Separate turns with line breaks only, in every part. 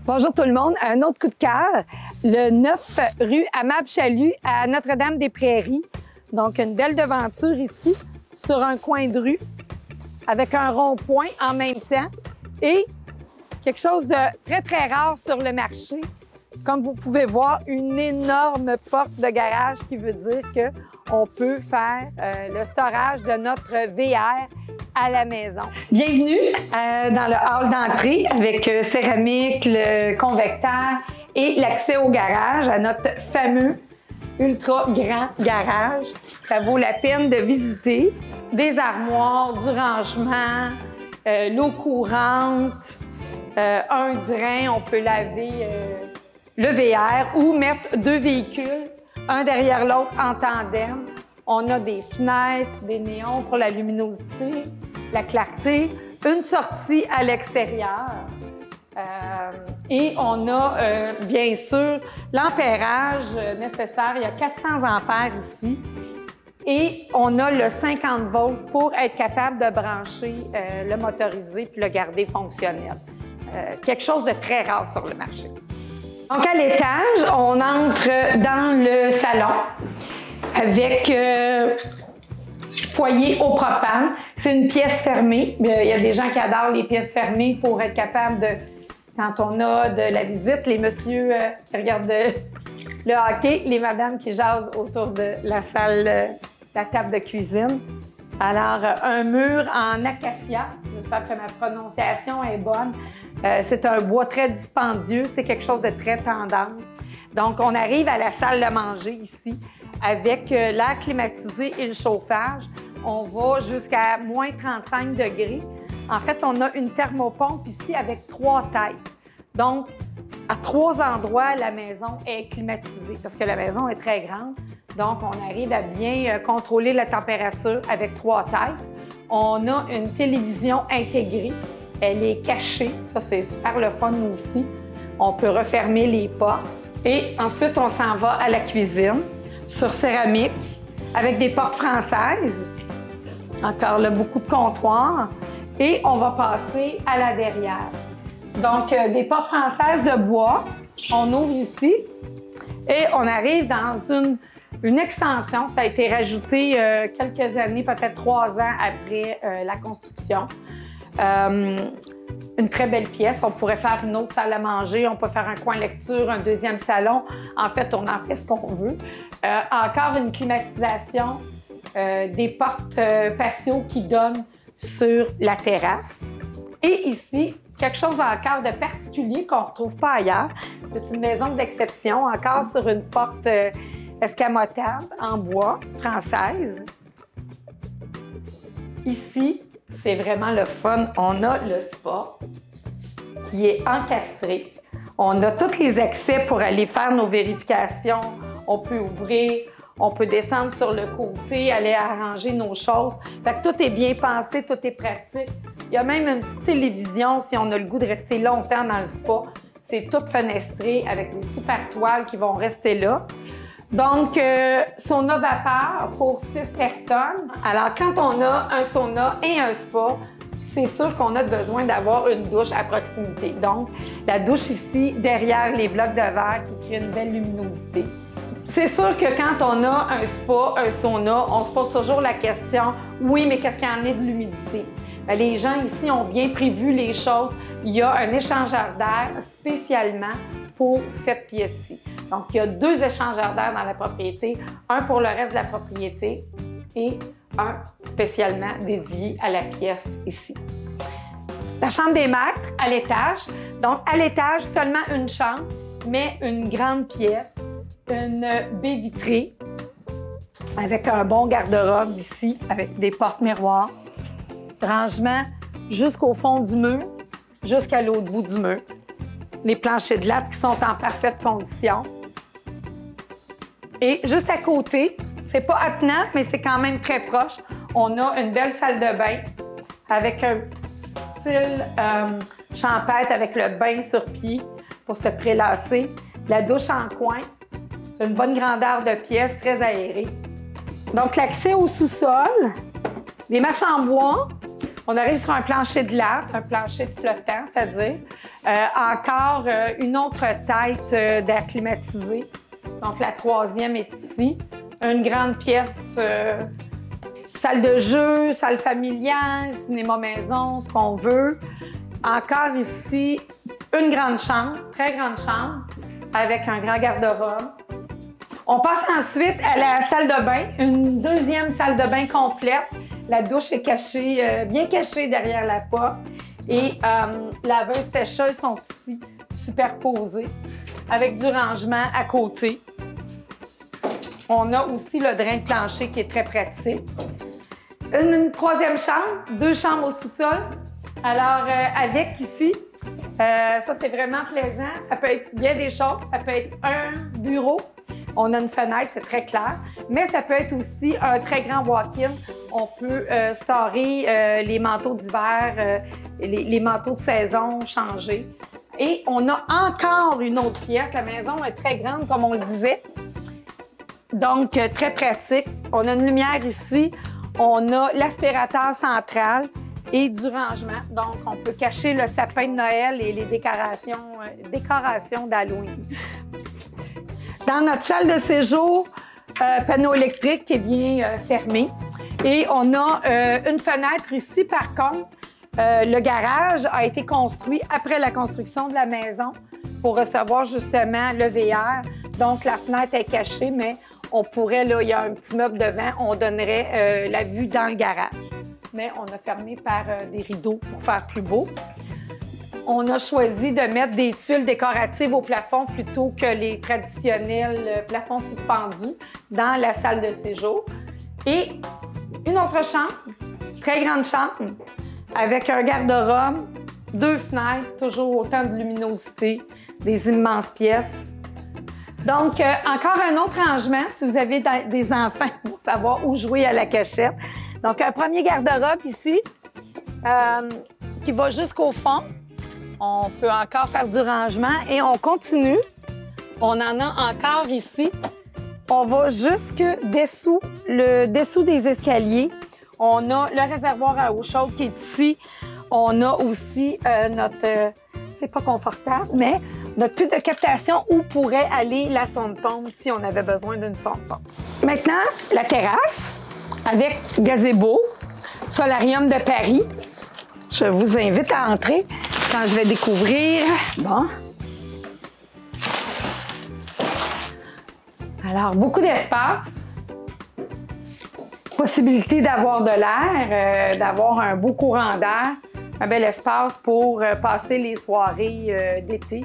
Bonjour tout le monde. Un autre coup de cœur, le 9 rue Amable-Chalut à Notre-Dame-des-Prairies. Donc, une belle devanture ici, sur un coin de rue, avec un rond-point en même temps et quelque chose de très, très rare sur le marché. Comme vous pouvez voir, une énorme porte de garage qui veut dire qu'on peut faire le storage de notre VR à la maison. Bienvenue dans le hall d'entrée avec céramique, le convecteur et l'accès au garage, à notre fameux ultra grand garage. Ça vaut la peine de visiter. Des armoires, du rangement, l'eau courante, un drain, on peut laver le VR ou mettre deux véhicules, un derrière l'autre en tandem. On a des fenêtres, des néons pour la luminosité, la clarté, une sortie à l'extérieur. Et on a bien sûr l'ampérage nécessaire. Il y a 400 ampères ici. Et on a le 50 volts pour être capable de brancher le motorisé puis le garder fonctionnel. Quelque chose de très rare sur le marché. Donc à l'étage, on entre dans le salon avec foyer au propane. C'est une pièce fermée. Il y a des gens qui adorent les pièces fermées pour être capable de, quand on a de la visite, les messieurs qui regardent le hockey, les madames qui jasent autour de la salle, la table de cuisine. Alors, un mur en acacia. J'espère que ma prononciation est bonne. C'est un bois très dispendieux. C'est quelque chose de très tendance. Donc, on arrive à la salle de manger ici avec l'air climatisé et le chauffage. On va jusqu'à moins 35 degrés. En fait, on a une thermopompe ici avec 3 têtes. Donc, à 3 endroits, la maison est climatisée parce que la maison est très grande. Donc, on arrive à bien contrôler la température avec 3 têtes. On a une télévision intégrée. Elle est cachée. Ça, c'est super le fun aussi. On peut refermer les portes. Et ensuite, on s'en va à la cuisine sur céramique avec des portes françaises. Encore là, beaucoup de comptoirs. Et on va passer à la derrière. Donc, des portes françaises de bois. On ouvre ici et on arrive dans une extension. Ça a été rajouté quelques années, peut-être 3 ans après la construction. Une très belle pièce. On pourrait faire une autre salle à manger. On peut faire un coin lecture, un deuxième salon. En fait, on en fait ce qu'on veut. Encore une climatisation, des portes patio qui donnent sur la terrasse. Et ici, quelque chose encore de particulier qu'on ne retrouve pas ailleurs. C'est une maison d'exception, encore sur une porte escamotable en bois, française. Ici, c'est vraiment le fun. On a le spa qui est encastré. On a tous les accès pour aller faire nos vérifications. On peut ouvrir, on peut descendre sur le côté, aller arranger nos choses. Fait que tout est bien pensé, tout est pratique. Il y a même une petite télévision si on a le goût de rester longtemps dans le spa. C'est tout fenestré avec des super toiles qui vont rester là. Donc, sauna vapeur pour 6 personnes. Alors, quand on a un sauna et un spa, c'est sûr qu'on a besoin d'avoir une douche à proximité. Donc, la douche ici, derrière les blocs de verre qui créent une belle luminosité. C'est sûr que quand on a un spa, un sauna, on se pose toujours la question, oui, mais qu'est-ce qu'il y en a de l'humidité? Bien, les gens ici ont bien prévu les choses. Il y a un échangeur d'air spécialement pour cette pièce-ci. Donc, il y a 2 échangeurs d'air dans la propriété, un pour le reste de la propriété et un spécialement dédié à la pièce ici. La chambre des maîtres à l'étage. Donc, à l'étage, seulement une chambre, mais une grande pièce, une baie vitrée avec un bon garde-robe ici, avec des portes miroirs, rangement jusqu'au fond du mur, jusqu'à l'autre bout du mur. Les planchers de latte qui sont en parfaite condition. Et juste à côté, c'est pas attenant, mais c'est quand même très proche, on a une belle salle de bain avec un style champêtre avec le bain sur pied pour se prélasser. La douche en coin, c'est une bonne grandeur de pièce, très aérée. Donc, l'accès au sous-sol, des marches en bois, On arrive sur un plancher de latte, un plancher de flottant, c'est-à-dire encore une autre tête d'air climatisé. Donc, la troisième est ici. Une grande pièce, salle de jeu, salle familiale, cinéma maison, ce qu'on veut. Encore ici, une grande chambre, très grande chambre, avec un grand garde-robe. On passe ensuite à la salle de bain, une deuxième salle de bain complète. La douche est cachée, bien cachée derrière la porte. Et laveuse sécheuse sont ici, superposées, avec du rangement à côté. On a aussi le drain de plancher qui est très pratique. Une troisième chambre, deux chambres au sous-sol. Alors, avec ici, ça c'est vraiment plaisant. Ça peut être bien des choses. Ça peut être un bureau. On a une fenêtre, c'est très clair. Mais ça peut être aussi un très grand walk-in. On peut storer les manteaux d'hiver, les manteaux de saison changés. Et on a encore une autre pièce. La maison est très grande, comme on le disait. Donc, très pratique. On a une lumière ici. On a l'aspirateur central et du rangement. Donc, on peut cacher le sapin de Noël et les décorations d'Halloween. Dans notre salle de séjour, panneau électrique qui est bien fermé. Et on a une fenêtre ici, par contre. Le garage a été construit après la construction de la maison pour recevoir justement le VR. Donc, la fenêtre est cachée, mais on pourrait, là, il y a un petit meuble devant, on donnerait la vue dans le garage. Mais on a fermé par des rideaux pour faire plus beau. On a choisi de mettre des tuiles décoratives au plafond plutôt que les traditionnels plafonds suspendus dans la salle de séjour. Et une autre chambre, très grande chambre, avec un garde-robe, deux fenêtres, toujours autant de luminosité, des immenses pièces. Donc, encore un autre rangement si vous avez des enfants pour savoir où jouer à la cachette. Donc, un premier garde-robe ici qui va jusqu'au fond. On peut encore faire du rangement et on continue. On en a encore ici. On va jusque dessous des escaliers. On a le réservoir à eau chaude qui est ici. On a aussi notre, c'est pas confortable, mais notre puits de captation où pourrait aller la sonde pompe si on avait besoin d'une sonde pompe. Maintenant, la terrasse avec gazebo, solarium de Paris. Je vous invite à entrer quand je vais découvrir. Bon. Alors, beaucoup d'espace. Possibilité d'avoir de l'air, d'avoir un beau courant d'air, un bel espace pour passer les soirées d'été.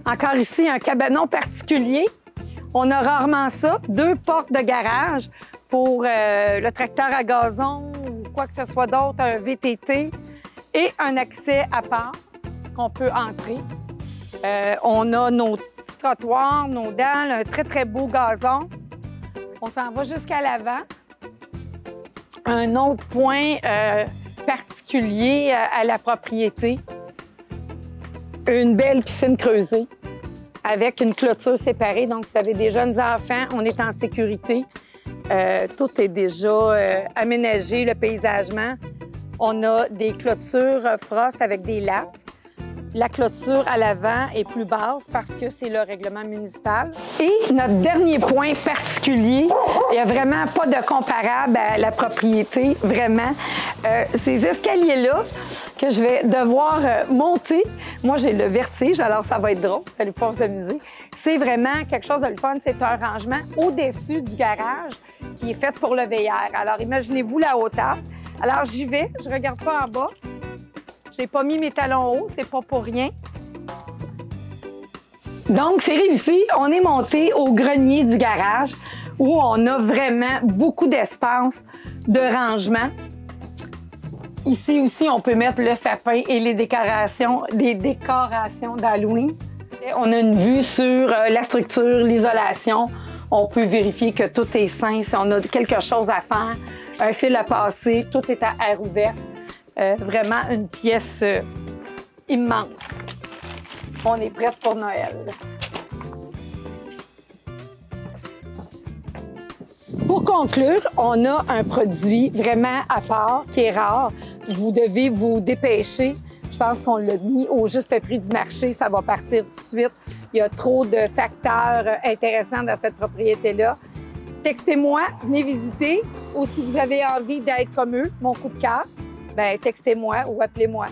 Encore ici, un cabanon particulier. On a rarement ça. Deux portes de garage pour le tracteur à gazon ou quoi que ce soit d'autre, un VTT. Et un accès à part qu'on peut entrer. On a nos petits trottoirs, nos dalles, un très, très beau gazon. On s'en va jusqu'à l'avant. Un autre point particulier à la propriété, une belle piscine creusée avec une clôture séparée. Donc, si vous avez des jeunes enfants, on est en sécurité. Tout est déjà aménagé, le paysagement. On a des clôtures frost avec des lattes. La clôture à l'avant est plus basse parce que c'est le règlement municipal. Et notre dernier point particulier, il n'y a vraiment pas de comparable à la propriété, vraiment. Ces escaliers-là que je vais devoir monter, moi j'ai le vertige, alors ça va être drôle, vous allez pouvoir vous amuser. C'est vraiment quelque chose de le fun, c'est un rangement au-dessus du garage qui est fait pour le VR. Alors imaginez-vous la hauteur. Alors j'y vais, je ne regarde pas en bas. J'ai pas mis mes talons hauts, c'est pas pour rien. Donc, c'est réussi. On est monté au grenier du garage où on a vraiment beaucoup d'espace de rangement. Ici aussi, on peut mettre le sapin et les décorations d'Halloween. On a une vue sur la structure, l'isolation. On peut vérifier que tout est sain. Si on a quelque chose à faire, un fil à passer, tout est à air ouvert. Vraiment une pièce immense. On est prête pour Noël. Pour conclure, on a un produit vraiment à part qui est rare. Vous devez vous dépêcher. Je pense qu'on l'a mis au juste prix du marché. Ça va partir tout de suite. Il y a trop de facteurs intéressants dans cette propriété-là. Textez-moi, venez visiter. Ou si vous avez envie d'être comme eux, mon coup de cœur, bien, textez-moi ou appelez-moi.